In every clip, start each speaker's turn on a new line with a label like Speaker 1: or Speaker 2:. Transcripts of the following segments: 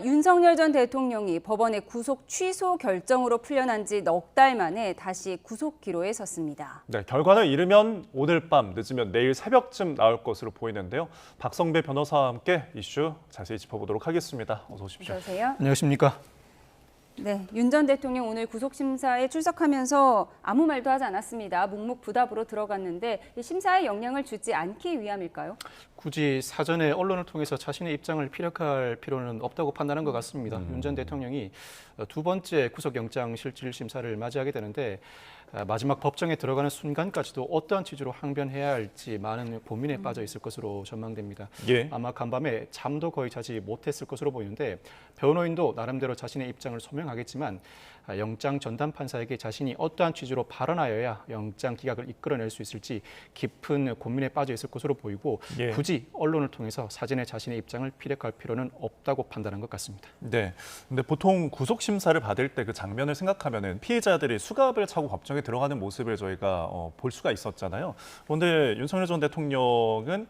Speaker 1: 윤석열 전 대통령이 법원의 구속 취소 결정으로 풀려난 지 넉 달 만에 다시 구속 기로에 섰습니다.
Speaker 2: 네, 결과를 이르면 오늘 밤, 늦으면 내일 새벽쯤 나올 것으로 보이는데요. 박성배 변호사와 함께 이슈 자세히 짚어보도록 하겠습니다. 어서 오십시오.
Speaker 1: 어서 오세요.
Speaker 3: 안녕하십니까?
Speaker 1: 네, 윤 전 대통령 오늘 구속심사에 출석하면서 아무 말도 하지 않았습니다. 묵묵부답으로 들어갔는데 심사에 영향을 주지 않기 위함일까요?
Speaker 3: 굳이 사전에 언론을 통해서 자신의 입장을 피력할 필요는 없다고 판단한 것 같습니다. 윤 전 대통령이 두 번째 구속영장 실질 심사를 맞이하게 되는데 마지막 법정에 들어가는 순간까지도 어떠한 취지로 항변해야 할지 많은 고민에 빠져 있을 것으로 전망됩니다.
Speaker 2: 예.
Speaker 3: 아마 간밤에 잠도 거의 자지 못했을 것으로 보이는데 변호인도 나름대로 자신의 입장을 소명하겠지만 영장 전담 판사에게 자신이 어떠한 취지로 발언하여야 영장 기각을 이끌어낼 수 있을지 깊은 고민에 빠져 있을 것으로 보이고
Speaker 2: 예.
Speaker 3: 굳이 언론을 통해서 사전에 자신의 입장을 피력할 필요는 없다고 판단한 것 같습니다.
Speaker 2: 네. 근데 보통 구속 심사를 받을 때 그 장면을 생각하면은 피해자들이 수갑을 차고 법정에 들어가는 모습을 저희가 볼 수가 있었잖아요. 그런데 윤석열 전 대통령은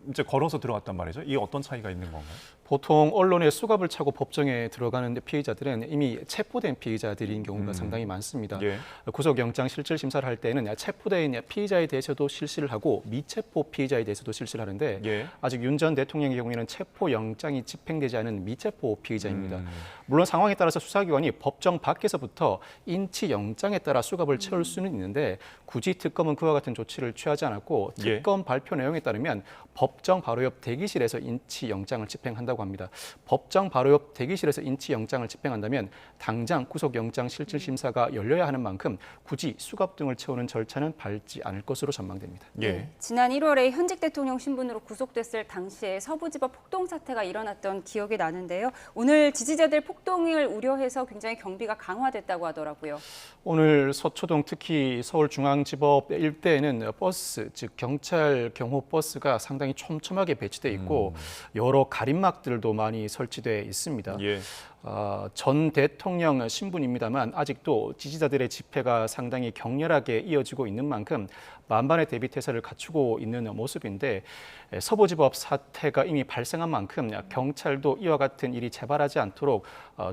Speaker 2: 이제 걸어서 들어갔단 말이죠. 이게 어떤 차이가 있는 건가요?
Speaker 3: 보통 언론에 수갑을 차고 법정에 들어가는 피해자들은 이미 체포된 피해자들인 경우가 상당히 많습니다.
Speaker 2: 예.
Speaker 3: 구속영장 실질 심사를 할 때는 체포된 피의자에 대해서도 실시를 하고 미체포 피의자에 대해서도 실시를 하는데
Speaker 2: 예.
Speaker 3: 아직 윤 전 대통령의 경우에는 체포영장이 집행되지 않은 미체포 피의자입니다. 물론 상황에 따라서 수사기관이 법정 밖에서부터 인치영장에 따라 수갑을 채울 수는 있는데 굳이 특검은 그와 같은 조치를 취하지 않았고 특검 발표 내용에 따르면 법정 바로 옆 대기실에서 인치영장을 집행한다고 합니다. 법정 바로 옆 대기실에서 인치영장을 집행한다면 당장 구속영장 실질심사가 열려야 하는 만큼 굳이 수갑 등을 채우는 절차는 밟지 않을 것으로 전망됩니다.
Speaker 2: 예.
Speaker 1: 네, 지난 1월에 현직 대통령 신분으로 구속됐을 당시에 서부지법 폭동 사태가 일어났던 기억이 나는데요. 오늘 지지자들 폭동을 우려해서 굉장히 경비가 강화됐다고 하더라고요.
Speaker 3: 오늘 서초동 특히 서울중앙지법 일대에는 버스, 즉 경찰 경호 버스가 상당히 촘촘하게 배치돼 있고 여러 가림막들도 많이 설치돼 있습니다.
Speaker 2: 예.
Speaker 3: 전 대통령 신분입니다만 아직도 지지자들의 집회가 상당히 격렬하게 이어지고 있는 만큼 만반의 대비 태세를 갖추고 있는 모습인데 서부지법 사태가 이미 발생한 만큼 경찰도 이와 같은 일이 재발하지 않도록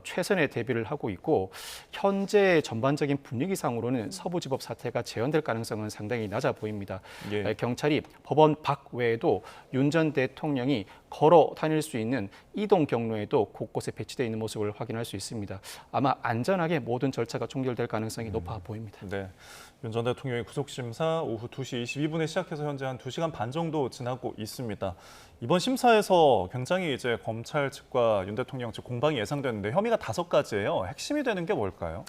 Speaker 3: 최선의 대비를 하고 있고 현재 전반적인 분위기상으로는 서부지법 사태가 재현될 가능성은 상당히 낮아 보입니다.
Speaker 2: 예.
Speaker 3: 경찰이 법원 밖 외에도 윤 전 대통령이 걸어 다닐 수 있는 이동 경로에도 곳곳에 배치되어 있는 모습을 확인할 수 있습니다. 아마 안전하게 모든 절차가 종결될 가능성이 높아 보입니다.
Speaker 2: 네. 윤 전 대통령의 구속심사 오후 2시 22분에 시작해서 현재 한 2시간 반 정도 지나고 있습니다. 이번 심사에서 굉장히 이제 검찰 측과 윤 대통령 측 공방이 예상되는데 혐의가 5가지예요. 핵심이 되는 게 뭘까요?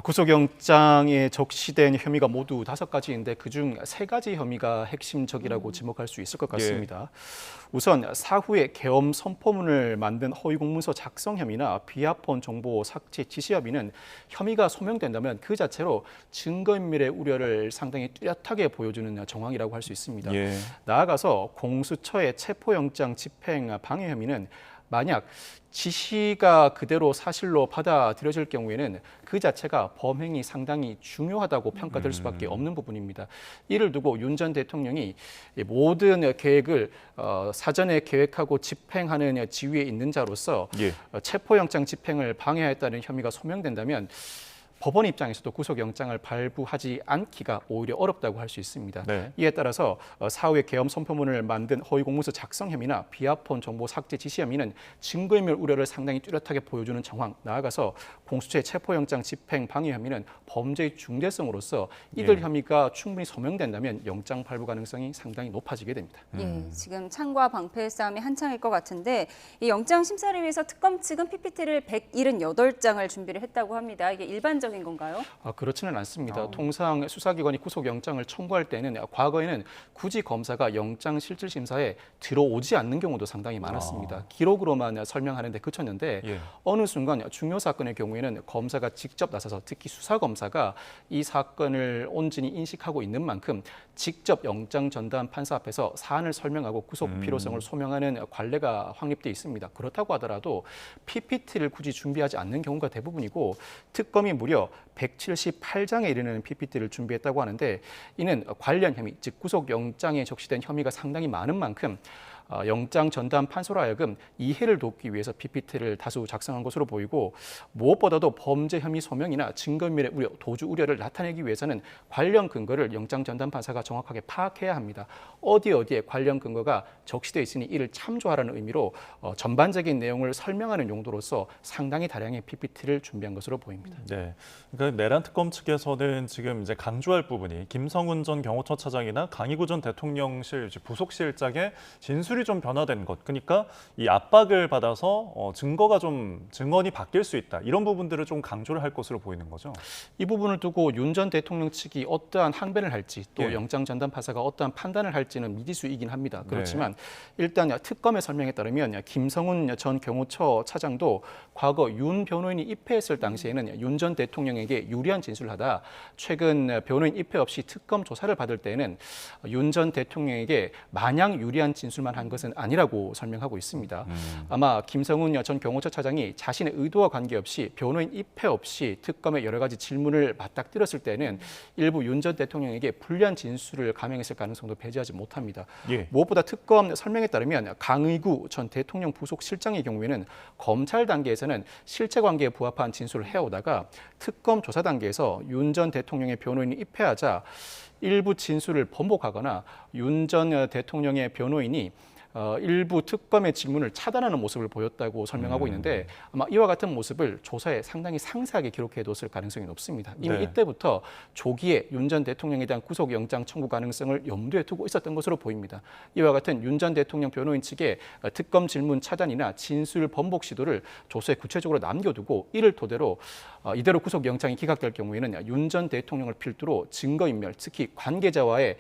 Speaker 3: 구속영장에 적시된 혐의가 모두 5가지인데 그중 3가지 혐의가 핵심적이라고 지목할 수 있을 것 같습니다. 우선 사후에 계엄 선포문을 만든 허위공문서 작성 혐의나 비하폰 정보 삭제 지시 혐의는 혐의가 소명된다면 그 자체로 증거인멸의 우려를 상당히 뚜렷하게 보여주는 정황이라고 할 수 있습니다.
Speaker 2: 예.
Speaker 3: 나아가서 공수처의 체포영장 집행 방해 혐의는 만약 지시가 그대로 사실로 받아들여질 경우에는 그 자체가 범행이 상당히 중요하다고 평가될 수밖에 없는 부분입니다. 이를 두고 윤 전 대통령이 모든 계획을 사전에 계획하고 집행하는 지위에 있는 자로서
Speaker 2: 예.
Speaker 3: 체포영장 집행을 방해했다는 혐의가 소명된다면 법원 입장에서도 구속영장을 발부하지 않기가 오히려 어렵다고 할 수 있습니다.
Speaker 2: 네.
Speaker 3: 이에 따라서 사후에 계엄 선포문을 만든 허위공문서 작성 혐의나 비하폰 정보 삭제 지시 혐의는 증거인멸 우려를 상당히 뚜렷하게 보여주는 정황, 나아가서 공수처의 체포영장 집행 방해 혐의는 범죄의 중대성으로서 이들 혐의가 충분히 소명된다면 영장 발부 가능성이 상당히 높아지게 됩니다.
Speaker 1: 예, 지금 창과 방패의 싸움이 한창일 것 같은데 이 영장 심사를 위해서 특검 측은 PPT를 178장을 준비를 했다고 합니다. 이게 일반적인 건가요?
Speaker 3: 그렇지는 않습니다. 통상 수사기관이 구속영장을 청구할 때는 과거에는 굳이 검사가 영장 실질심사에 들어오지 않는 경우도 상당히 많았습니다. 기록으로만 설명하는 데 그쳤는데
Speaker 2: 예.
Speaker 3: 어느 순간 중요 사건의 경우에는 검사가 직접 나서서 특히 수사검사가 이 사건을 온전히 인식하고 있는 만큼 직접 영장 전담 판사 앞에서 사안을 설명하고 구속 필요성을 소명하는 관례가 확립돼 있습니다. 그렇다고 하더라도 PPT를 굳이 준비하지 않는 경우가 대부분이고 특검이 무려 178장에 이르는 PPT를 준비했다고 하는데 이는 관련 혐의, 즉 구속영장에 적시된 혐의가 상당히 많은 만큼 영장 전담 판사로 하여금 이해를 돕기 위해서 PPT를 다수 작성한 것으로 보이고 무엇보다도 범죄 혐의 소명이나 증거인멸의 우려, 도주 우려를 나타내기 위해서는 관련 근거를 영장 전담 판사가 정확하게 파악해야 합니다. 어디에 관련 근거가 적시되어 있으니 이를 참조하라는 의미로 전반적인 내용을 설명하는 용도로서 상당히 다량의 PPT를 준비한 것으로 보입니다.
Speaker 2: 네, 그러니까 내란 특검 측에서는 지금 이제 강조할 부분이 김성훈 전 경호처 차장이나 강희구 전 대통령실 부속실장의 진술이 좀 변화된 것, 그러니까 이 압박을 받아서 증언이 바뀔 수 있다, 이런 부분들을 좀 강조를 할 것으로 보이는 거죠.
Speaker 3: 이 부분을 두고 윤 전 대통령 측이 어떠한 항변을 할지 또
Speaker 2: 예.
Speaker 3: 영장 전담 판사가 어떠한 판단을 할지는 미지수이긴 합니다. 그렇지만 일단 특검의 설명에 따르면 김성훈 전 경호처 차장도 과거 윤 변호인이 입회했을 당시에는 윤 전 대통령에게 유리한 진술을 하다 최근 변호인 입회 없이 특검 조사를 받을 때에는 윤 전 대통령에게 마냥 유리한 진술만 한 것은 아니라고 설명하고 있습니다. 아마 김성훈 전 경호처 차장이 자신의 의도와 관계없이 변호인 입회 없이 특검의 여러 가지 질문을 맞닥뜨렸을 때는 일부 윤 전 대통령에게 불리한 진술을 감행했을 가능성도 배제하지 못합니다.
Speaker 2: 예.
Speaker 3: 무엇보다 특검 설명에 따르면 강의구 전 대통령 부속실장의 경우에는 검찰 단계에서는 실체관계에 부합한 진술을 해오다가 특검 조사 단계에서 윤 전 대통령의 변호인이 입회하자 일부 진술을 번복하거나 윤 전 대통령의 변호인이 일부 특검의 질문을 차단하는 모습을 보였다고 설명하고 있는데 아마 이와 같은 모습을 조사에 상당히 상세하게 기록해뒀을 가능성이 높습니다. 이미
Speaker 2: 네.
Speaker 3: 이때부터 조기에 윤 전 대통령에 대한 구속영장 청구 가능성을 염두에 두고 있었던 것으로 보입니다. 이와 같은 윤 전 대통령 변호인 측의 특검 질문 차단이나 진술 번복 시도를 조서에 구체적으로 남겨두고 이를 토대로 이대로 구속영장이 기각될 경우에는 윤 전 대통령을 필두로 증거인멸, 특히 관계자와의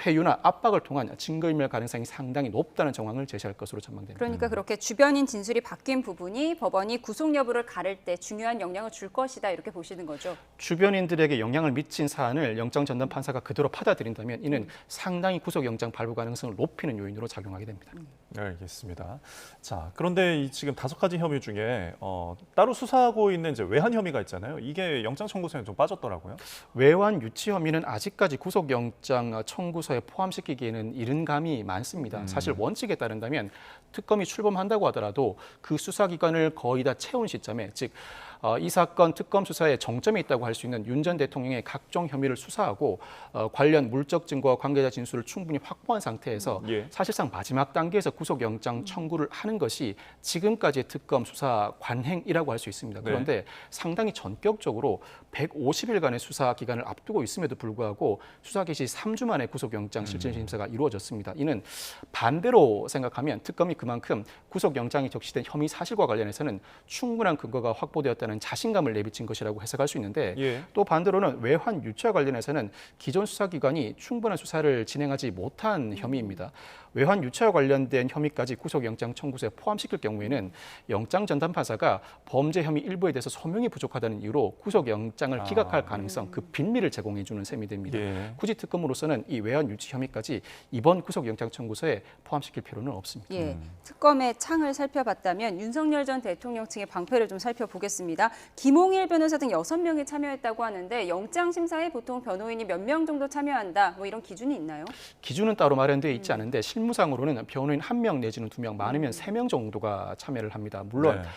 Speaker 3: 회유나 압박을 통한 증거인멸 가능성이 상당히 높다는 정황을 제시할 것으로 전망됩니다.
Speaker 1: 그러니까 그렇게 주변인 진술이 바뀐 부분이 법원이 구속 여부를 가를 때 중요한 영향을 줄 것이다, 이렇게 보시는 거죠.
Speaker 3: 주변인들에게 영향을 미친 사안을 영장 전담 판사가 그대로 받아들인다면 이는 상당히 구속영장 발부 가능성을 높이는 요인으로 작용하게 됩니다.
Speaker 2: 네, 알겠습니다. 자, 그런데 이 지금 5가지 혐의 중에 따로 수사하고 있는 이제 외환 혐의가 있잖아요. 이게 영장 청구서에 좀 빠졌더라고요.
Speaker 3: 외환 유치 혐의는 아직까지 구속영장 청구서에 포함시키기에는 이른 감이 많습니다. 사실 원칙에 따른다면 특검이 출범한다고 하더라도 그 수사기관을 거의 다 채운 시점에, 즉 이 사건 특검 수사에 정점에 있다고 할 수 있는 윤 전 대통령의 각종 혐의를 수사하고 관련 물적 증거와 관계자 진술을 충분히 확보한 상태에서
Speaker 2: 예.
Speaker 3: 사실상 마지막 단계에서 구속영장 청구를 하는 것이 지금까지의 특검 수사 관행이라고 할 수 있습니다. 그런데 상당히 전격적으로 150일간의 수사 기간을 앞두고 있음에도 불구하고 수사 개시 3주 만에 구속영장 실질심사가 이루어졌습니다. 이는 반대로 생각하면 특검이 그만큼 구속영장이 적시된 혐의 사실과 관련해서는 충분한 근거가 확보되었다는 자신감을 내비친 것이라고 해석할 수 있는데
Speaker 2: 예.
Speaker 3: 또 반대로는 외환 유치와 관련해서는 기존 수사기관이 충분한 수사를 진행하지 못한 혐의입니다. 외환 유치와 관련된 혐의까지 구속영장 청구서에 포함시킬 경우에는 영장 전담 판사가 범죄 혐의 일부에 대해서 소명이 부족하다는 이유로 구속영장을 기각할 가능성, 그 빌미를 제공해주는 셈이 됩니다.
Speaker 2: 예.
Speaker 3: 굳이 특검으로서는 이 외환 유치 혐의까지 이번 구속영장 청구서에 포함시킬 필요는 없습니다.
Speaker 1: 예, 특검의 창을 살펴봤다면 윤석열 전 대통령 측의 방패를 좀 살펴보겠습니다. 김홍일 변호사 등 6명이 참여했다고 하는데 영장 심사에 보통 변호인이 몇 명 정도 참여한다, 뭐 이런 기준이 있나요?
Speaker 3: 기준은 따로 마련되어 있지 않은데 실무상으로는 변호인 1명 내지는 2명, 많으면 3명 정도가 참여를 합니다. 물론
Speaker 2: 네.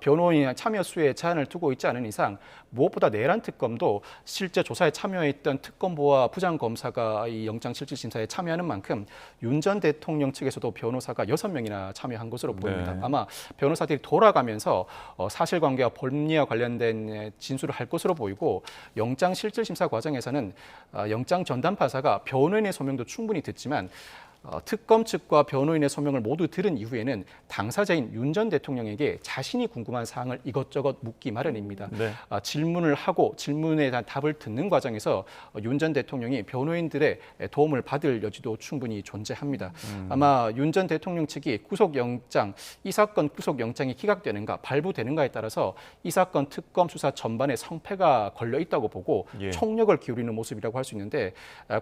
Speaker 3: 변호인 참여 수에 제한을 두고 있지 않은 이상 무엇보다 내란 특검도 실제 조사에 참여했던 특검보와 부장검사가 이 영장실질심사에 참여하는 만큼 윤 전 대통령 측에서도 변호사가 6명이나 참여한 것으로 보입니다.
Speaker 2: 네.
Speaker 3: 아마 변호사들이 돌아가면서 사실관계와 법리와 관련된 진술을 할 것으로 보이고 영장실질심사 과정에서는 영장 전담 판사가 변호인의 소명도 충분히 듣지만 특검 측과 변호인의 소명을 모두 들은 이후에는 당사자인 윤 전 대통령에게 자신이 궁금한 사항을 이것저것 묻기 마련입니다.
Speaker 2: 네.
Speaker 3: 질문을 하고 질문에 대한 답을 듣는 과정에서 윤 전 대통령이 변호인들의 도움을 받을 여지도 충분히 존재합니다. 아마 윤 전 대통령 측이 구속영장, 이 사건 구속영장이 기각되는가 발부되는가에 따라서 이 사건 특검 수사 전반에 성패가 걸려 있다고 보고
Speaker 2: 예.
Speaker 3: 총력을 기울이는 모습이라고 할 수 있는데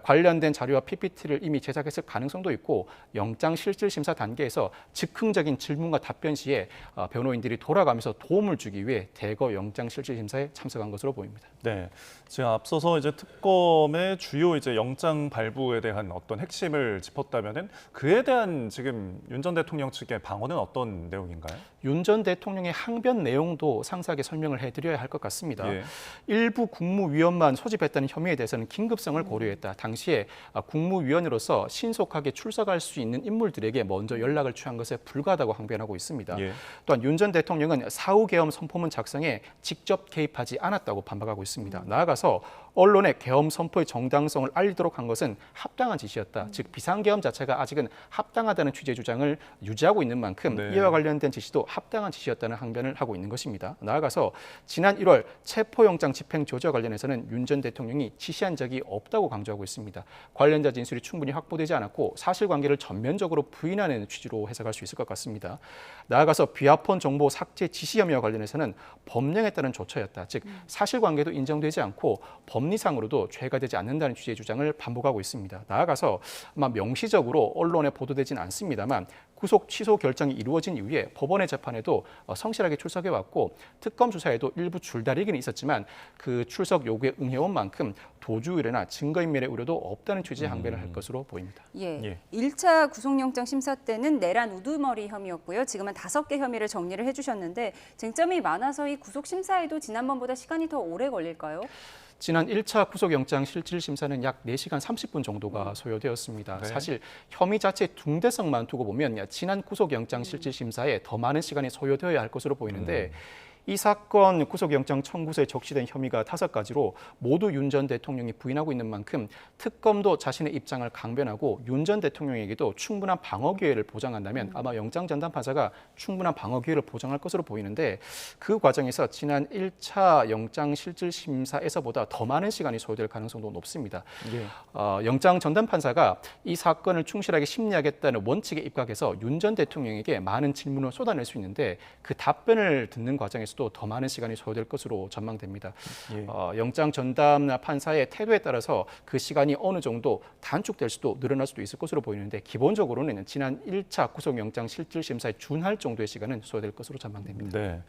Speaker 3: 관련된 자료와 PPT를 이미 제작했을 가능성도 수도 있고 영장실질심사 단계에서 즉흥적인 질문과 답변 시에 변호인들이 돌아가면서 도움을 주기 위해 대거 영장실질심사에 참석한 것으로 보입니다.
Speaker 2: 네, 제가 앞서서 이제 특검의 주요 이제 영장 발부에 대한 어떤 핵심을 짚었다면은 그에 대한 지금 윤 전 대통령 측의 방어는 어떤 내용인가요?
Speaker 3: 윤 전 대통령의 항변 내용도 상세하게 설명을 해드려야 할 것 같습니다.
Speaker 2: 예.
Speaker 3: 일부 국무위원만 소집했다는 혐의에 대해서는 긴급성을 고려했다. 당시에 국무위원으로서 신속하게 출석할 수 있는 인물들에게 먼저 연락을 취한 것에 불과하다고 항변하고 있습니다.
Speaker 2: 예.
Speaker 3: 또한 윤 전 대통령은 사후 계엄 선포문 작성에 직접 개입하지 않았다고 반박하고 있습니다. 나아가서 언론의 계엄 선포의 정당성을 알리도록 한 것은 합당한 지시였다. 즉 비상계엄 자체가 아직은 합당하다는 취지의 주장을 유지하고 있는 만큼
Speaker 2: 네.
Speaker 3: 이와 관련된 지시도 합당한 지시였다는 항변을 하고 있는 것입니다. 나아가서 지난 1월 체포영장 집행 조처 관련해서는 윤 전 대통령이 지시한 적이 없다고 강조하고 있습니다. 관련자 진술이 충분히 확보되지 않았고 사실관계를 전면적으로 부인하는 취지로 해석할 수 있을 것 같습니다. 나아가서 비아폰 정보 삭제 지시 혐의와 관련해서는 법령에 따른 조처였다. 즉 사실관계도 인정되지 않고 법리상으로도 죄가 되지 않는다는 취지의 주장을 반복하고 있습니다. 나아가서 아마 명시적으로 언론에 보도되지는 않습니다만 구속 취소 결정이 이루어진 이후에 법원의 재판에도 성실하게 출석해왔고 특검 수사에도 일부 줄다리기는 있었지만 그 출석 요구에 응해온 만큼 도주 의뢰나 증거인멸의 우려도 없다는 취지의 항변을 할 것으로 보입니다.
Speaker 1: 예.
Speaker 2: 예.
Speaker 1: 1차 구속영장 심사 때는 내란 우두머리 혐의였고요. 지금은 5개 혐의를 정리를 해주셨는데 쟁점이 많아서 이 구속 심사에도 지난번보다 시간이 더 오래 걸릴까요?
Speaker 3: 지난 1차 구속영장 실질심사는 약 4시간 30분 정도가 소요되었습니다.
Speaker 2: 네.
Speaker 3: 사실 혐의 자체의 둥대성만 두고 보면 지난 구속영장 실질심사에 더 많은 시간이 소요되어야 할 것으로 보이는데 이 사건 구속영장 청구서에 적시된 혐의가 5가지로 모두 윤 전 대통령이 부인하고 있는 만큼 특검도 자신의 입장을 강변하고 윤 전 대통령에게도 충분한 방어 기회를 보장한다면 아마 영장 전담 판사가 충분한 방어 기회를 보장할 것으로 보이는데 그 과정에서 지난 1차 영장 실질심사에서보다 더 많은 시간이 소요될 가능성도 높습니다.
Speaker 2: 예.
Speaker 3: 영장 전담 판사가 이 사건을 충실하게 심리하겠다는 원칙에 입각해서 윤 전 대통령에게 많은 질문을 쏟아낼 수 있는데 그 답변을 듣는 과정에서도 더 많은 시간이 소요될 것으로 전망됩니다.
Speaker 2: 예.
Speaker 3: 영장 전담 판사의 태도에 따라서 그 시간이 어느 정도 단축될 수도 늘어날 수도 있을 것으로 보이는데 기본적으로는 지난 1차 구속영장 실질심사에 준할 정도의 시간은 소요될 것으로 전망됩니다.
Speaker 2: 네.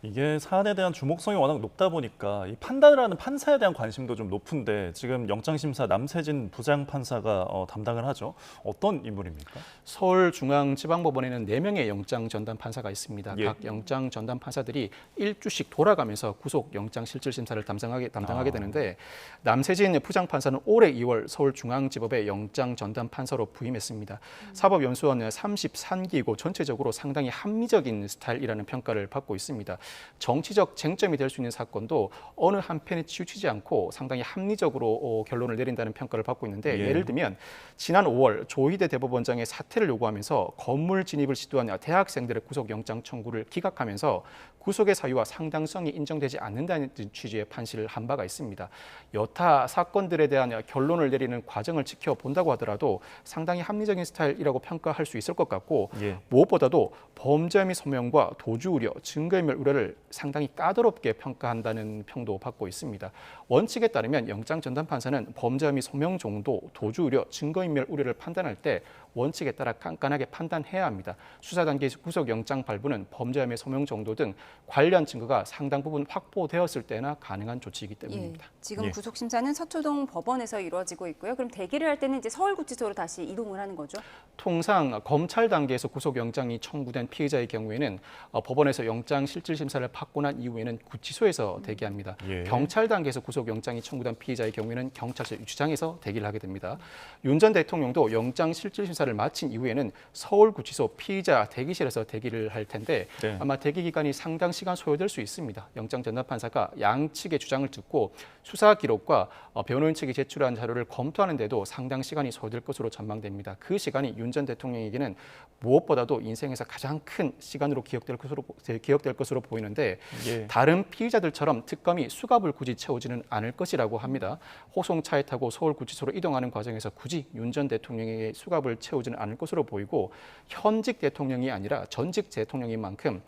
Speaker 2: 이게 사안에 대한 주목성이 워낙 높다 보니까 이 판단을 하는 판사에 대한 관심도 좀 높은데 지금 영장심사 남세진 부장판사가 담당을 하죠. 어떤 인물입니까?
Speaker 3: 서울중앙지방법원에는 4명의 영장 전담 판사가 있습니다.
Speaker 2: 예.
Speaker 3: 각 영장 전담 판사들이 1주씩 돌아가면서 구속 영장 실질심사를 담당하게 되는데 남세진 부장판사는 올해 2월 서울중앙지법에 영장 전담 판사로 부임했습니다. 사법연수원 33기이고 전체적으로 상당히 합리적인 스타일이라는 평가를 받고 있습니다. 정치적 쟁점이 될 수 있는 사건도 어느 한편에 치우치지 않고 상당히 합리적으로 결론을 내린다는 평가를 받고 있는데
Speaker 2: 예.
Speaker 3: 예를 들면 지난 5월 조희대 대법원장의 사퇴를 요구하면서 건물 진입을 시도한 대학생들의 구속영장 청구를 기각하면서 구속의 사유와 상당성이 인정되지 않는다는 취지의 판시를 한 바가 있습니다. 여타 사건들에 대한 결론을 내리는 과정을 지켜본다고 하더라도 상당히 합리적인 스타일이라고 평가할 수 있을 것 같고
Speaker 2: 예.
Speaker 3: 무엇보다도 범죄 혐의 소명과 도주 우려, 증거인멸 우려를 상당히 까다롭게 평가한다는 평도 받고 있습니다. 원칙에 따르면 영장 전담 판사는 범죄 혐의 소명 정도, 도주 우려, 증거인멸 우려를 판단할 때 원칙에 따라 깐깐하게 판단해야 합니다. 수사 단계에서 구속영장 발부는 범죄 혐의 소명 정도 등 관련 증거가 상당 부분 확보되었을 때나 가능한 조치이기 때문입니다.
Speaker 1: 지금
Speaker 2: 예.
Speaker 1: 구속 심사는 서초동 법원에서 이루어지고 있고요. 그럼 대기를 할 때는 이제 서울구치소로 다시 이동을 하는 거죠?
Speaker 3: 통상 검찰 단계에서 구속영장이 청구된 피해자의 경우에는 법원에서 영장 실질심사를 받고 난 이후에는 구치소에서 대기합니다.
Speaker 2: 예.
Speaker 3: 경찰 단계에서 구속영장이 청구된 피해자의 경우에는 경찰서 유치장에서 대기를 하게 됩니다. 윤 전 대통령도 영장 실질심사를 마친 이후에는 서울구치소 피의자 대기실에서 대기를 할 텐데
Speaker 2: 네.
Speaker 3: 아마 대기 기간이 상당 시간 소요될 수 있습니다. 영장 전담 판사가 양측의 주장을 듣고 수사 기록과 변호인 측이 제출한 자료를 검토하는 데도 상당 시간이 소요될 것으로 전망됩니다. 그 시간이 윤 전 대통령에게는 무엇보다도 인생에서 가장 큰 시간으로 기억될 것으로 보이는데
Speaker 2: 예.
Speaker 3: 다른 피의자들처럼 특검이 수갑을 굳이 채우지는 않을 것이라고 합니다. 호송차에 타고 서울구치소로 이동하는 과정에서 굳이 윤 전 대통령에게 수갑을 채우지는 않을 것으로 보이고 현직 대통령이 아니라 전직 대통령인 만큼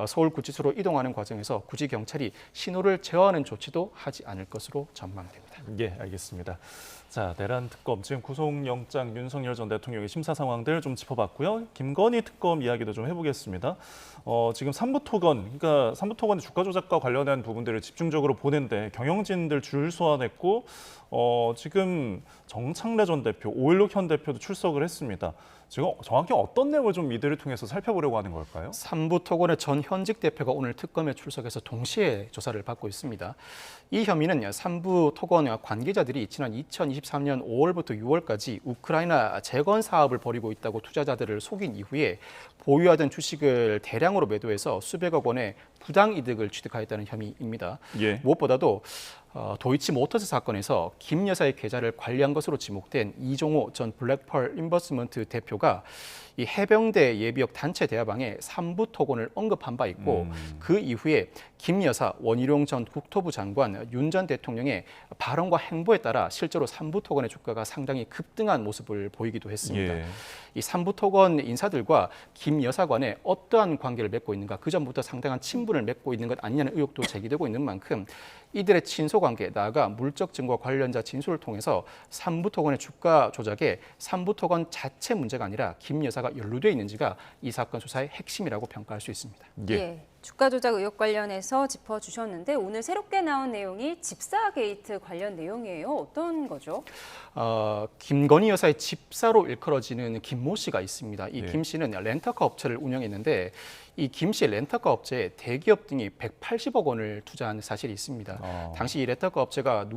Speaker 3: 서울구치소로 이동하는 과정에서 굳이 경찰이 신호를 제어하는 조치도 하지 않을 것으로 전망됩니다.
Speaker 2: 예, 알겠습니다. 자, 내란 특검 지금 구속영장 윤석열 전 대통령의 심사 상황들 좀 짚어봤고요. 김건희 특검 이야기도 좀 해보겠습니다. 지금 삼부토건, 그러니까 삼부토건의 주가 조작과 관련한 부분들을 집중적으로 보는데 경영진들 줄 소환했고 지금 정창래 전 대표, 오일록 현 대표도 출석을 했습니다. 지금 정확히 어떤 내용을 좀 이들을 통해서 살펴보려고 하는 걸까요?
Speaker 3: 삼부토건의 전 현직 대표가 오늘 특검에 출석해서 동시에 조사를 받고 있습니다. 이 혐의는 삼부토건 관계자들이 지난 2023년 5월부터 6월까지 우크라이나 재건 사업을 벌이고 있다고 투자자들을 속인 이후에 보유하던 주식을 대량으로 매도해서 수백억 원의 부당 이득을 취득하였다는 혐의입니다.
Speaker 2: 예.
Speaker 3: 무엇보다도 도이치모터스 사건에서 김 여사의 계좌를 관리한 것으로 지목된 이종호 전 블랙펄 인버스먼트 대표가 이 해병대 예비역 단체 대화방에 삼부토건을 언급한 바 있고 그 이후에 김 여사, 원희룡 전 국토부 장관, 윤 전 대통령의 발언과 행보에 따라 실제로 삼부토건의 주가가 상당히 급등한 모습을 보이기도 했습니다.
Speaker 2: 예.
Speaker 3: 이 삼부토건 인사들과 김 여사 간에 어떠한 관계를 맺고 있는가, 그 전부터 상당한 친분을 맺고 있는 것 아니냐는 의혹도 제기되고 있는 만큼 이들의 친소 관계, 나아가 물적 증거 관련자 진술을 통해서 삼부토건의 주가 조작에 삼부토건 자체 문제가 아니라 김 여사가 연루돼 있는지가 이 사건 수사의 핵심이라고 평가할 수 있습니다.
Speaker 1: 예. 주가 조작 의혹 관련해서 짚어주셨는데 오늘 새롭게 나온 내용이 집사 게이트 관련 내용이에요. 어떤 거죠?
Speaker 3: 김건희 여사의 집사로 일컬어지는 김모 씨가 있습니다. 이
Speaker 2: 네.
Speaker 3: 김 씨는 렌터카 업체를 운영했는데 이 김 씨의 렌터카 업체에 대기업 등이 180억 원을 투자한 사실이 있습니다. 당시 이 렌터카 업체가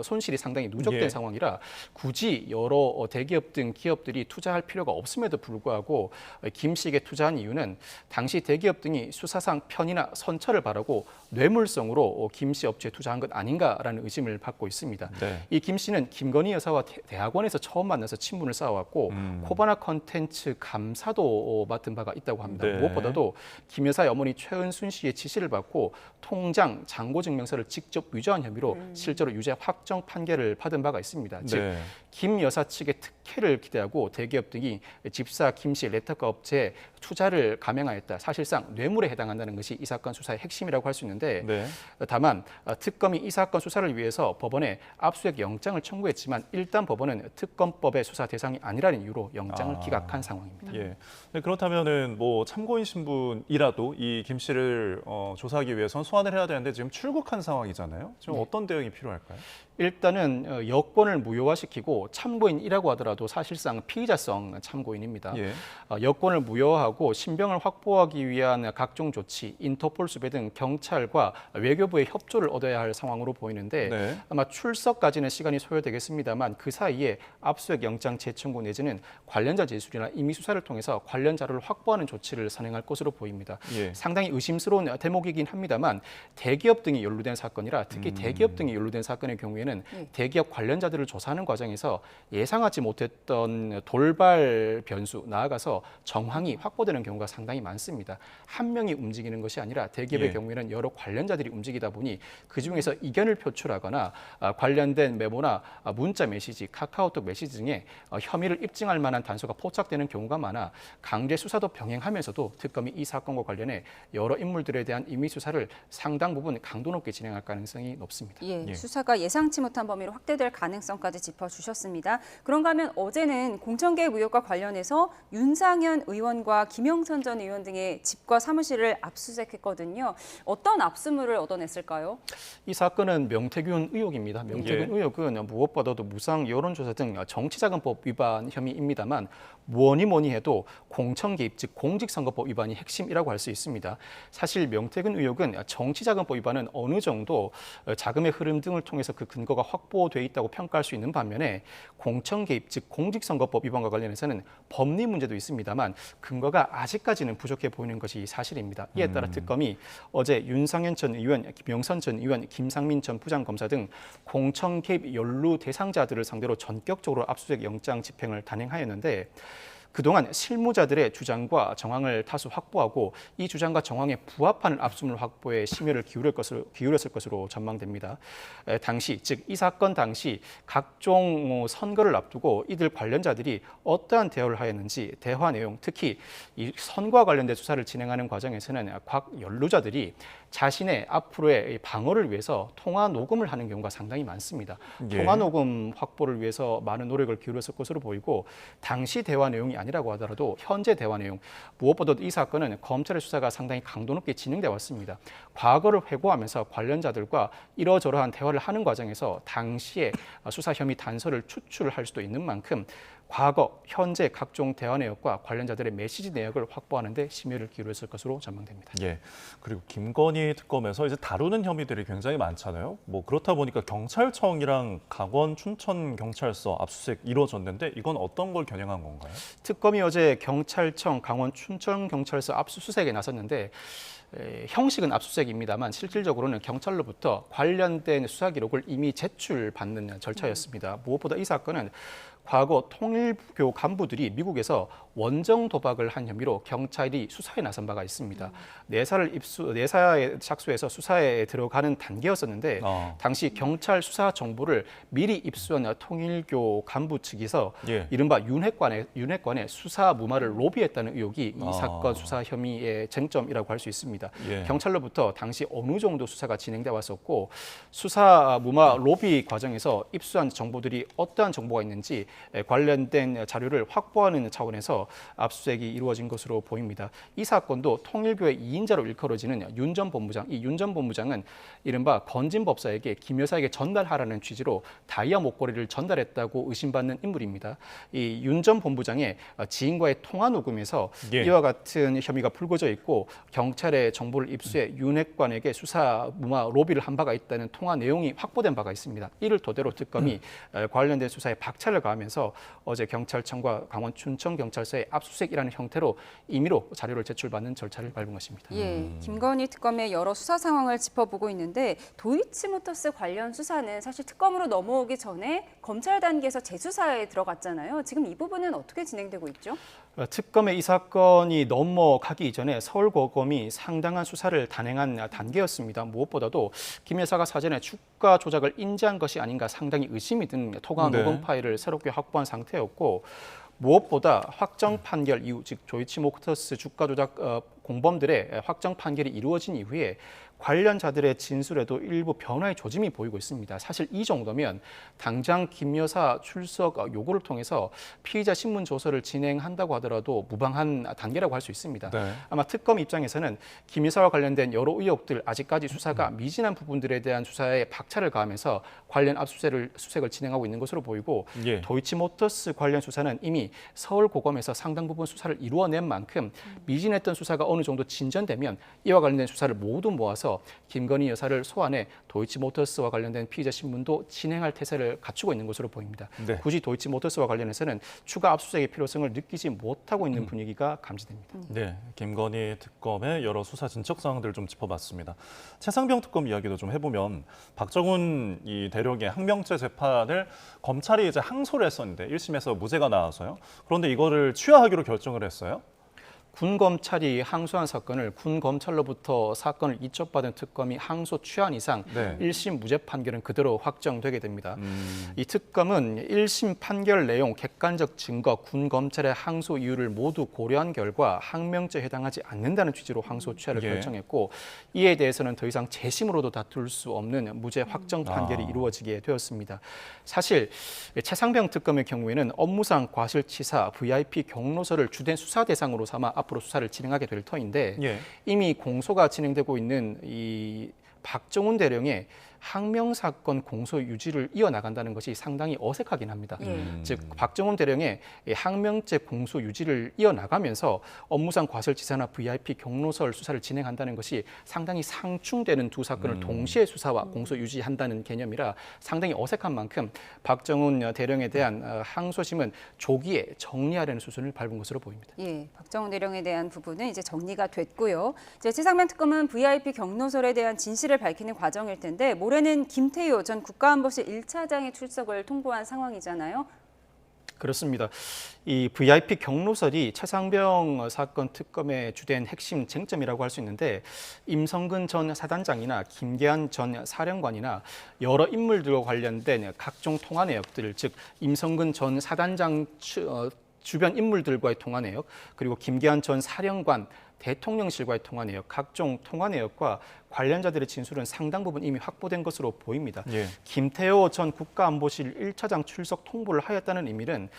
Speaker 3: 손실이 상당히 누적된
Speaker 2: 예.
Speaker 3: 상황이라 굳이 여러 대기업 등 기업들이 투자할 필요가 없음에도 불구하고 김 씨에게 투자한 이유는 당시 대기업 등이 수사상 편의나 선처를 바라고 뇌물성으로 김 씨 업체에 투자한 것 아닌가라는 의심을 받고 있습니다.
Speaker 2: 네.
Speaker 3: 이 김 씨는 김건희 여사와 대학원에서 처음 만나서 친분을 쌓아왔고 코바나 컨텐츠 감사도 맡은 바가 있다고 합니다.
Speaker 2: 네.
Speaker 3: 무엇보다도 김 여사의 어머니 최은순 씨의 지시를 받고 통장, 잔고 증명서를 직접 위조한 혐의로 실제로 유죄 확정 판결을 받은 바가 있습니다. 즉,
Speaker 2: 네.
Speaker 3: 김 여사 측의 특혜를 기대하고 대기업 등이 집사 김 씨의 렌터카 업체에 투자를 감행하였다. 사실상 뇌물에 해당한다는 것이 이 사건 수사의 핵심이라고 할 수 있는데
Speaker 2: 네.
Speaker 3: 다만 특검이 이 사건 수사를 위해서 법원에 압수수색 영장을 청구했지만 일단 법원은 특검법의 수사 대상이 아니라는 이유로 영장을 기각한 상황입니다.
Speaker 2: 예. 네, 그렇다면은 뭐 참고인 신분이라도 이 김 씨를 조사하기 위해서는 소환을 해야 되는데 지금 출국한 상황이잖아요. 지금 어떤 대응이 필요할까요?
Speaker 3: 일단은 여권을 무효화시키고 참고인이라고 하더라도 사실상 피의자성 참고인입니다.
Speaker 2: 예.
Speaker 3: 여권을 무효화하고 신병을 확보하기 위한 각종 조치, 인터폴 수배 등 경찰과 외교부의 협조를 얻어야 할 상황으로 보이는데
Speaker 2: 네.
Speaker 3: 아마 출석까지는 시간이 소요되겠습니다만 그 사이에 압수수색 영장 재청구 내지는 관련자 제출이나 임의 수사를 통해서 관련 자료를 확보하는 조치를 선행할 것으로 보입니다.
Speaker 2: 예.
Speaker 3: 상당히 의심스러운 대목이긴 합니다만 대기업 등이 연루된 사건이라 특히 대기업 등이 연루된 사건의 경우에는 대기업 관련자들을 조사하는 과정에서 예상하지 못했던 돌발 변수, 나아가서 정황이 확보되는 경우가 상당히 많습니다. 한 명이 움직이는 것이 아니라 대기업의
Speaker 2: 예.
Speaker 3: 경우에는 여러 관련자들이 움직이다 보니 그중에서 이견을 표출하거나 관련된 메모나 문자 메시지, 카카오톡 메시지 등에 혐의를 입증할 만한 단서가 포착되는 경우가 많아 강제 수사도 병행하면서도 특검이 이 사건과 관련해 여러 인물들에 대한 임의 수사를 상당 부분 강도 높게 진행할 가능성이 높습니다.
Speaker 1: 예, 수사가 예상치 못한 범위로 확대될 가능성까지 짚어주셨습니다. 그런가 하면 어제는 공천개입 의혹과 관련해서 윤상현 의원과 김영선 전 의원 등의 집과 사무실을 압수수색했거든요. 어떤 압수물을 얻어냈을까요?
Speaker 3: 이 사건은 명태균 의혹입니다. 명태균
Speaker 2: 예.
Speaker 3: 의혹은 무엇보다도 무상 여론조사 등 정치자금법 위반 혐의입니다만 뭐니 해도 공천개입 즉 공직선거법 위반이 핵심이라고 할 수 있습니다. 사실 명태균 의혹은 정치자금법 위반은 어느 정도 자금의 흐름 등을 통해서 그 근거가 확보돼 있다고 평가할 수 있는 반면에 공천개입 즉 공직선거법 위반과 관련해서는 법리 문제도 있습니다만 근거가 아직까지는 부족해 보이는 것이 사실입니다. 이에 따라 특검이 어제 윤상현 전 의원, 김영선 전 의원, 김상민 전 부장검사 등 공천개입 연루 대상자들을 상대로 전격적으로 압수수색 영장 집행을 단행하였는데 그동안 실무자들의 주장과 정황을 다수 확보하고 이 주장과 정황에 부합하는 압수물 확보에 심혈을 기울였을 것으로 전망됩니다. 당시, 즉 이 사건 당시 각종 선거를 앞두고 이들 관련자들이 어떠한 대화를 하였는지 대화 내용, 특히 이 선거와 관련된 수사를 진행하는 과정에서는 각 연루자들이 자신의 앞으로의 방어를 위해서 통화 녹음을 하는 경우가 상당히 많습니다.
Speaker 2: 예.
Speaker 3: 통화 녹음 확보를 위해서 많은 노력을 기울였을 것으로 보이고 당시 대화 내용이 아니라고 하더라도 현재 대화 내용, 무엇보다도 이 사건은 검찰의 수사가 상당히 강도 높게 진행돼 왔습니다. 과거를 회고하면서 관련자들과 이러저러한 대화를 하는 과정에서 당시의 수사 혐의 단서를 추출할 수도 있는 만큼 과거, 현재 각종 대화 내역과 관련자들의 메시지 내역을 확보하는 데 심혈을 기울였을 것으로 전망됩니다.
Speaker 2: 예. 그리고 김건희 특검에서 이제 다루는 혐의들이 굉장히 많잖아요. 뭐 그렇다 보니까 경찰청이랑 강원 춘천 경찰서 압수수색 이루어졌는데 이건 어떤 걸 겨냥한 건가요?
Speaker 3: 특검이 어제 경찰청, 강원 춘천 경찰서 압수수색에 나섰는데 형식은 압수수색입니다만 실질적으로는 경찰로부터 관련된 수사 기록을 이미 제출받는 절차였습니다. 무엇보다 이 사건은 과거 통일교 간부들이 미국에서 원정 도박을 한 혐의로 경찰이 수사에 나선 바가 있습니다. 내사에 착수해서 수사에 들어가는 단계였었는데 당시 경찰 수사 정보를 미리 입수한 통일교 간부 측에서
Speaker 2: 예.
Speaker 3: 이른바 윤핵관의 수사 무마를 로비했다는 의혹이 이 사건 수사 혐의의 쟁점이라고 할 수 있습니다.
Speaker 2: 예.
Speaker 3: 경찰로부터 당시 어느 정도 수사가 진행돼 왔었고 수사 무마 로비 과정에서 입수한 정보들이 어떠한 정보가 있는지 관련된 자료를 확보하는 차원에서 압수수색이 이루어진 것으로 보입니다. 이 사건도 통일교의 2인자로 일컬어지는 윤 전 본부장, 이 윤 전 본부장은 이른바 건진 법사에게 김 여사에게 전달하라는 취지로 다이아 목걸이를 전달했다고 의심받는 인물입니다. 이 윤 전 본부장의 지인과의 통화 녹음에서
Speaker 2: 예.
Speaker 3: 이와 같은 혐의가 불거져 있고 경찰의 정보를 입수해 윤핵관에게 수사 무마 로비를 한 바가 있다는 통화 내용이 확보된 바가 있습니다. 이를 토대로 특검이 관련된 수사에 박차를 가하면서 어제 경찰청과 강원 춘천 경찰서의 압수수색이라는 형태로 임의로 자료를 제출받는 절차를 밟은 것입니다.
Speaker 1: 예, 김건희 특검의 여러 수사 상황을 짚어보고 있는데 도이치모터스 관련 수사는 사실 특검으로 넘어오기 전에 검찰 단계에서 재수사에 들어갔잖아요. 지금 이 부분은 어떻게 진행되고 있죠?
Speaker 3: 특검의 이 사건이 넘어가기 이전에 서울고검이 상당한 수사를 단행한 단계였습니다. 무엇보다도 김 여사가 사전에 주가 조작을 인지한 것이 아닌가 상당히 의심이 든 통화 녹음 파일을 새롭게 확보한 상태였고 무엇보다 확정 판결 이후, 즉 도이치모터스 주가 조작 공범들의 확정 판결이 이루어진 이후에 관련자들의 진술에도 일부 변화의 조짐이 보이고 있습니다. 사실 이 정도면 당장 김 여사 출석 요구를 통해서 피의자 신문 조서를 진행한다고 하더라도 무방한 단계라고 할 수 있습니다.
Speaker 2: 네.
Speaker 3: 아마 특검 입장에서는 김 여사와 관련된 여러 의혹들, 아직까지 수사가 미진한 부분들에 대한 수사에 박차를 가하면서 관련 압수수색을 진행하고 있는 것으로 보이고
Speaker 2: 예.
Speaker 3: 도이치모터스 관련 수사는 이미 서울고검에서 상당 부분 수사를 이루어낸 만큼 미진했던 수사가 어느 정도 진전되면 이와 관련된 수사를 모두 모아서 김건희 여사를 소환해 도이치모터스와 관련된 피의자 신문도 진행할 태세를 갖추고 있는 것으로 보입니다.
Speaker 2: 네.
Speaker 3: 굳이 도이치모터스와 관련해서는 추가 압수수색의 필요성을 느끼지 못하고 있는 분위기가 감지됩니다.
Speaker 2: 네, 김건희 특검의 여러 수사 진척 사항들을 좀 짚어봤습니다. 최상병 특검 이야기도 좀 해보면 박정훈 이 대령의 항명죄 재판을 검찰이 이제 항소를 했었는데 1심에서 무죄가 나와서요. 그런데 이거를 취하하기로 결정을 했어요.
Speaker 3: 군 검찰이 항소한 사건을 군 검찰로부터 사건을 이첩받은 특검이 항소 취한 이상
Speaker 2: 네.
Speaker 3: 1심 무죄 판결은 그대로 확정되게 됩니다. 이 특검은 1심 판결 내용, 객관적 증거, 군 검찰의 항소 이유를 모두 고려한 결과 항명죄에 해당하지 않는다는 취지로 항소 취하를
Speaker 2: 예.
Speaker 3: 결정했고 이에 대해서는 더 이상 재심으로도 다툴 수 없는 무죄 확정 판결이 이루어지게 되었습니다. 사실 최상병 특검의 경우에는 업무상 과실치사, VIP 경로서를 주된 수사 대상으로 삼아 앞으로 수사를 진행하게 될 터인데
Speaker 2: 예.
Speaker 3: 이미 공소가 진행되고 있는 이 박정훈 대령의 항명 사건 공소 유지를 이어나간다는 것이 상당히 어색하긴 합니다. 즉 박정훈 대령의 항명죄 공소 유지를 이어나가면서 업무상 과실치사나 VIP 경로설 수사를 진행한다는 것이 상당히 상충되는 두 사건을 동시에 수사와 공소 유지한다는 개념이라 상당히 어색한 만큼 박정훈 대령에 대한 항소심은 조기에 정리하려는 수순을 밟은 것으로 보입니다.
Speaker 1: 예, 박정훈 대령에 대한 부분은 이제 정리가 됐고요. 이제 최상병 특검은 VIP 경로설에 대한 진실을 밝히는 과정일 텐데 올해는 김태효 전 국가안보실 1차장의 출석을 통보한 상황이잖아요.
Speaker 3: 그렇습니다. 이 VIP 경로설이 최상병 사건 특검의 주된 핵심 쟁점이라고 할 수 있는데 임성근 전 사단장이나 김계한 전 사령관이나 여러 인물들과 관련된 각종 통화 내역들, 즉 임성근 전 사단장 주변 인물들과의 통화 내역, 그리고 김계한 전 사령관 대통령실과의 통화 내역, 각종 통화 내역과 관련자들의 진술은 상당 부분 이미 확보된 것으로 보입니다.
Speaker 2: 예.
Speaker 3: 김태호 전 국가안보실 1차장 출석 통보를 하였다는 의미는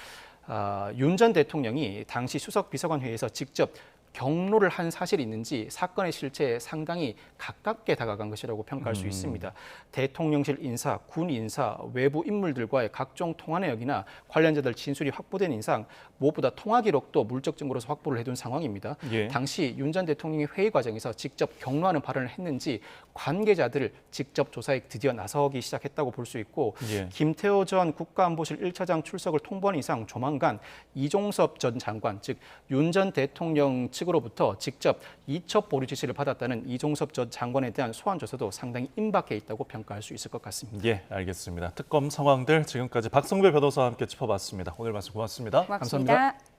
Speaker 3: 윤 전 대통령이 당시 수석 비서관 회의에서 직접 경로를 한 사실이 있는지 사건의 실체에 상당히 가깝게 다가간 것이라고 평가할 수 있습니다. 대통령실 인사, 군 인사, 외부 인물들과의 각종 통화 내역이나 관련자들 진술이 확보된 이상 무엇보다 통화 기록도 물적 증거로서 확보를 해둔 상황입니다.
Speaker 2: 예.
Speaker 3: 당시 윤 전 대통령이 회의 과정에서 직접 경로하는 발언을 했는지 관계자들을 직접 조사에 드디어 나서기 시작했다고 볼 수 있고
Speaker 2: 예.
Speaker 3: 김태호 전 국가안보실 1차장 출석을 통보한 이상 조만간 이종섭 전 장관, 즉 윤 전 대통령 측으로부터 직접 이첩 보류 지시를 받았다는 이종섭 전 장관에 대한 소환 조사도 상당히 임박해 있다고 평가할 수 있을 것 같습니다.
Speaker 2: 예, 알겠습니다. 특검 상황들 지금까지 박성배 변호사와 함께 짚어봤습니다. 오늘 말씀 고맙습니다.
Speaker 1: 고맙습니다.